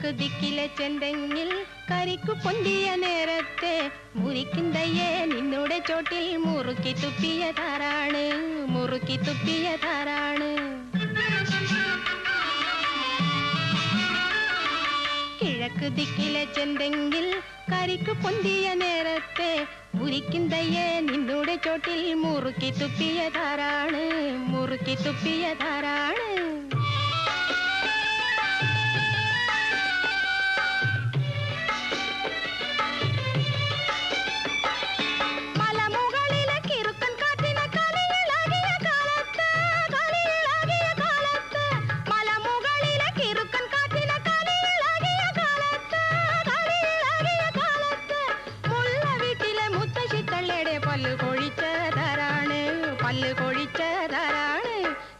കിഴക്ക് ദിക്കിലെ ചെന്തെങ്ങിൽ കരിക്കു പൊന്തിയ നേരത്തെ മുരിക്കിന്തയെ നിന്നുടെ ചോട്ടിൽ മുറുക്കി തുപ്പിയതാരാണ്, മുറുക്കി തുപ്പിയതാരാണ്. കിഴക്ക് ദിക്കിലെ ചെന്തെങ്ങിൽ കരിക്കു പൊന്തിയ നേരത്തെ മുരിക്കിന്തയെ നിന്നുടെ ചോട്ടിൽ മുറുക്കി തുപ്പിയതാരാണ്, മുറുക്കി തുപ്പിയതാരാണ്.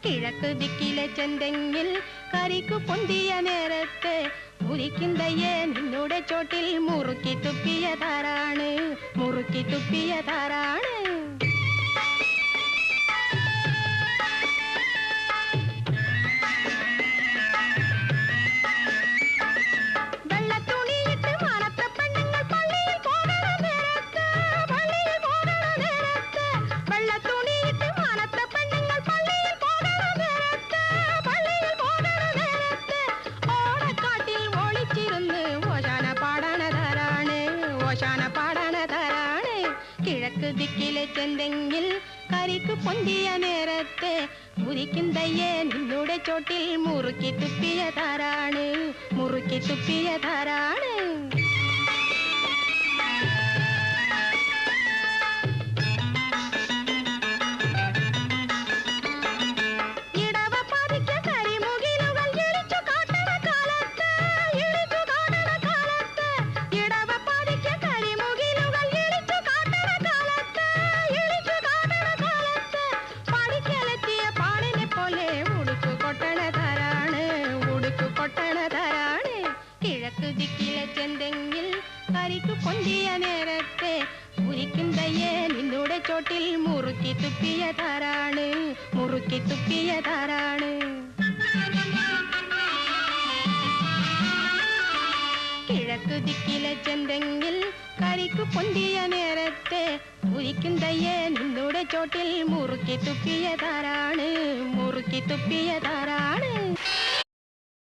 കിഴക്ക് ദിക്കിലെ ചെന്തെങ്ങിൽ കരിക്കു പൊന്തിയ നേരത്തെ മുരിക്കിന്തയെ നിന്നുടെ ചോട്ടിൽ മുറുക്കി തുപ്പിയതാരാണ്, മുറുക്കി തുപ്പിയതാരാണ്. കിഴക്ക് ദിക്കിലെ ചെന്തെങ്ങിൽ കരിക്കു പൊന്തിയ നേരത്തെ മുരിക്കിന്തയെ നിന്നുടെ ചോട്ടിൽ മുറുക്കി തുപ്പിയതാരാണ്, മുറുക്കി തുപ്പിയതാരാണ്. കിഴക്ക് ദിക്കിലെ ചെന്തെങ്ങിൽ കരിക്കു പൊന്തിയ നേരത്തെ മുരിക്കിന്തയെ നിന്നുടെ ചോട്ടിൽ മുറുക്കി തുപ്പിയതാരാണ്, മുറുക്കി തുപ്പിയതാരാണ്. കിഴക്ക് ദിക്കിലെ ചെന്തെങ്ങിൽ കരിക്കു പൊന്തിയ നേരത്തെ മുരിക്കിന്തയെ നിന്നുടെ ചോട്ടിൽ മുറുക്കി തുപ്പിയതാരാണ്, മുറുക്കി തുപ്പിയതാരാണ്.